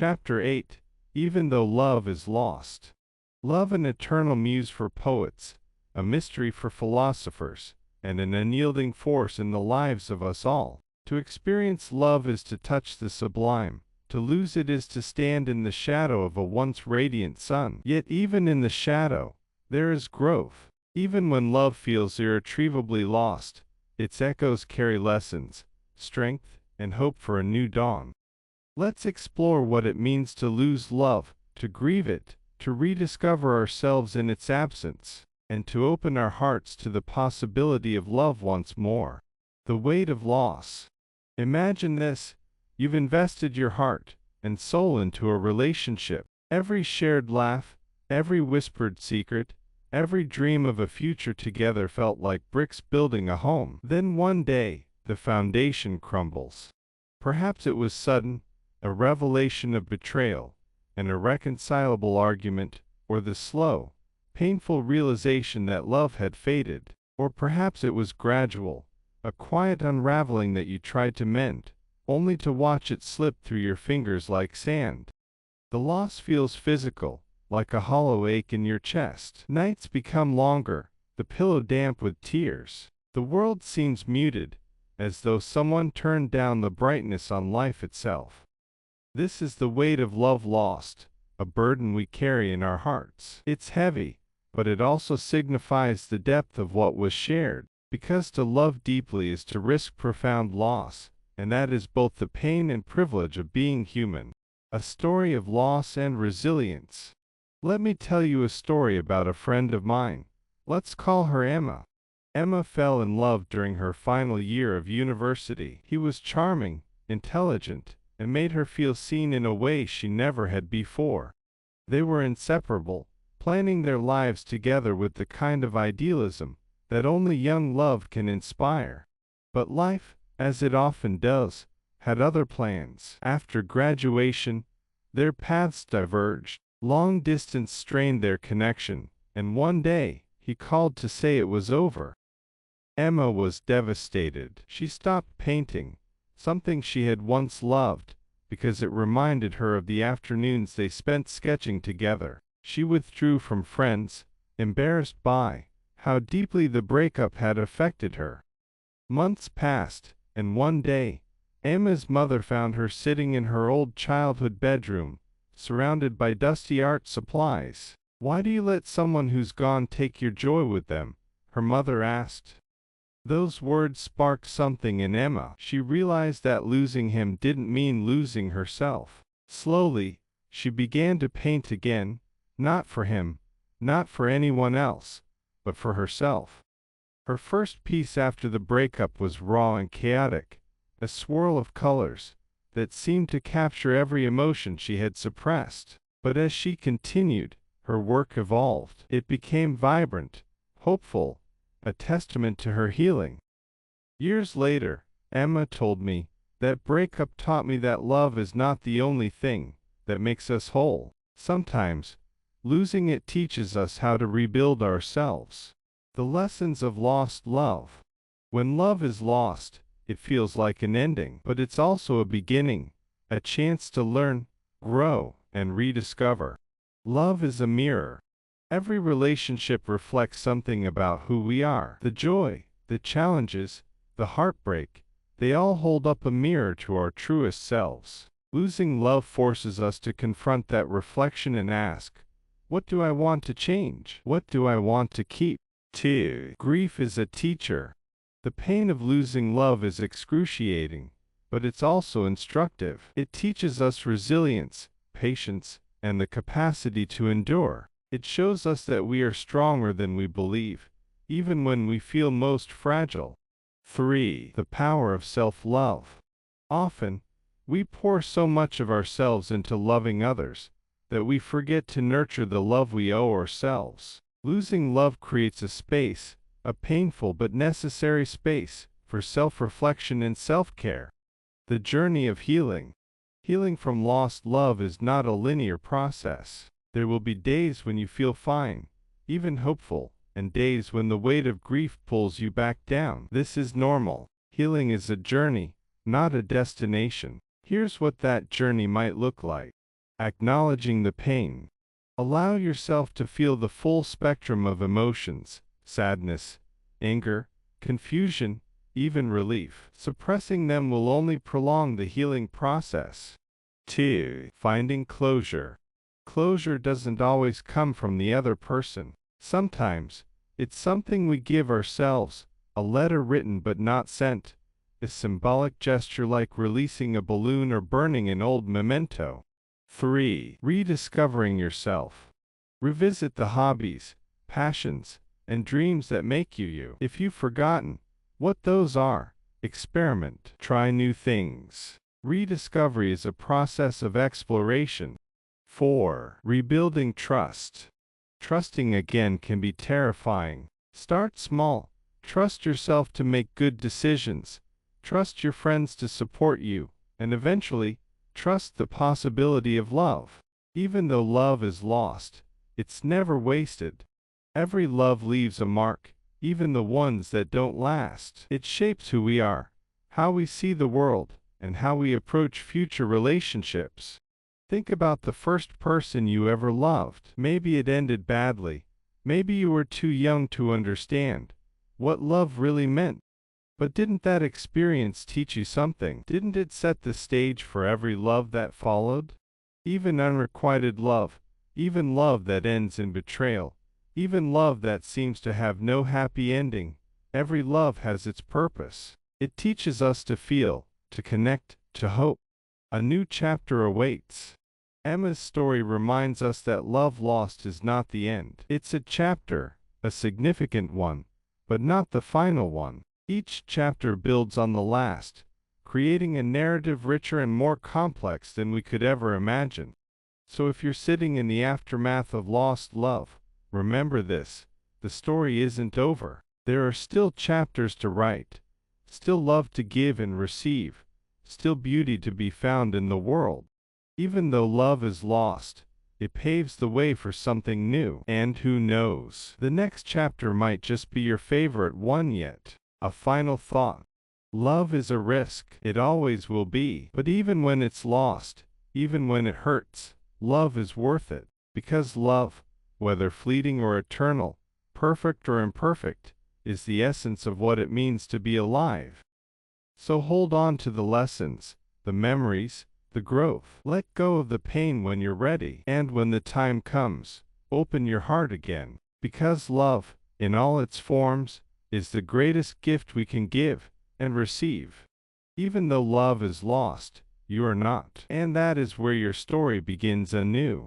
Chapter 8. Even Though Love is Lost. Love, an eternal muse for poets, a mystery for philosophers, and an unyielding force in the lives of us all. To experience love is to touch the sublime. To lose it is to stand in the shadow of a once radiant sun. Yet even in the shadow, there is growth. Even when love feels irretrievably lost, its echoes carry lessons, strength, and hope for a new dawn. Let's explore what it means to lose love, to grieve it, to rediscover ourselves in its absence, and to open our hearts to the possibility of love once more. The weight of loss. Imagine this: you've invested your heart and soul into a relationship. Every shared laugh, every whispered secret, every dream of a future together felt like bricks building a home. Then one day, the foundation crumbles. Perhaps it was sudden, a revelation of betrayal, an irreconcilable argument, or the slow, painful realization that love had faded. Or perhaps it was gradual, a quiet unraveling that you tried to mend, only to watch it slip through your fingers like sand. The loss feels physical, like a hollow ache in your chest. Nights become longer, the pillow damp with tears. The world seems muted, as though someone turned down the brightness on life itself. This is the weight of love lost, a burden we carry in our hearts. It's heavy, but it also signifies the depth of what was shared, because to love deeply is to risk profound loss, and that is both the pain and privilege of being human. A story of loss and resilience. Let me tell you a story about a friend of mine. Let's call her Emma. Emma fell in love during her final year of university. He was charming, intelligent, and made her feel seen in a way she never had before. They were inseparable, planning their lives together with the kind of idealism that only young love can inspire. But life, as it often does, had other plans. After graduation, their paths diverged. Long distance strained their connection, and one day, he called to say it was over. Emma was devastated. She stopped painting, something she had once loved, because it reminded her of the afternoons they spent sketching together. She withdrew from friends, embarrassed by how deeply the breakup had affected her. Months passed, and one day, Emma's mother found her sitting in her old childhood bedroom, surrounded by dusty art supplies. "Why do you let someone who's gone take your joy with them?" her mother asked. Those words sparked something in Emma. She realized that losing him didn't mean losing herself. Slowly, she began to paint again, not for him, not for anyone else, but for herself. Her first piece after the breakup was raw and chaotic, a swirl of colors that seemed to capture every emotion she had suppressed. But as she continued, her work evolved. It became vibrant, hopeful, a testament to her healing. Years later, Emma told me, "That breakup taught me that love is not the only thing that makes us whole. Sometimes, losing it teaches us how to rebuild ourselves." The lessons of lost love. When love is lost, it feels like an ending, but it's also a beginning, a chance to learn, grow, and rediscover. Love is a mirror. Every relationship reflects something about who we are. The joy, the challenges, the heartbreak, they all hold up a mirror to our truest selves. Losing love forces us to confront that reflection and ask, what do I want to change? What do I want to keep? 2. Grief is a teacher. The pain of losing love is excruciating, but it's also instructive. It teaches us resilience, patience, and the capacity to endure. It shows us that we are stronger than we believe, even when we feel most fragile. 3. The power of self-love. Often, we pour so much of ourselves into loving others that we forget to nurture the love we owe ourselves. Losing love creates a space, a painful but necessary space, for self-reflection and self-care. The journey of healing. Healing from lost love is not a linear process. There will be days when you feel fine, even hopeful, and days when the weight of grief pulls you back down. This is normal. Healing is a journey, not a destination. Here's what that journey might look like. Acknowledging the pain. Allow yourself to feel the full spectrum of emotions: sadness, anger, confusion, even relief. Suppressing them will only prolong the healing process. 2. Finding closure. Closure doesn't always come from the other person. Sometimes, it's something we give ourselves: a letter written but not sent, a symbolic gesture like releasing a balloon or burning an old memento. 3. Rediscovering yourself. Revisit the hobbies, passions, and dreams that make you you. If you've forgotten what those are, experiment. Try new things. Rediscovery is a process of exploration. 4. Rebuilding trust. Trusting again can be terrifying. Start small. Trust yourself to make good decisions. Trust your friends to support you, and eventually, trust the possibility of love. Even though love is lost, it's never wasted. Every love leaves a mark, even the ones that don't last. It shapes who we are, how we see the world, and how we approach future relationships. Think about the first person you ever loved. Maybe it ended badly. Maybe you were too young to understand what love really meant. But didn't that experience teach you something? Didn't it set the stage for every love that followed? Even unrequited love, even love that ends in betrayal, even love that seems to have no happy ending, every love has its purpose. It teaches us to feel, to connect, to hope. A new chapter awaits. Emma's story reminds us that love lost is not the end. It's a chapter, a significant one, but not the final one. Each chapter builds on the last, creating a narrative richer and more complex than we could ever imagine. So if you're sitting in the aftermath of lost love, remember this: the story isn't over. There are still chapters to write, still love to give and receive, still beauty to be found in the world. Even though love is lost, it paves the way for something new. And who knows, the next chapter might just be your favorite one yet. A final thought. Love is a risk. It always will be. But even when it's lost, even when it hurts, love is worth it. Because love, whether fleeting or eternal, perfect or imperfect, is the essence of what it means to be alive. So hold on to the lessons, the memories, the growth. Let go of the pain when you're ready. And when the time comes, open your heart again. Because love, in all its forms, is the greatest gift we can give and receive. Even though love is lost, you are not. And that is where your story begins anew.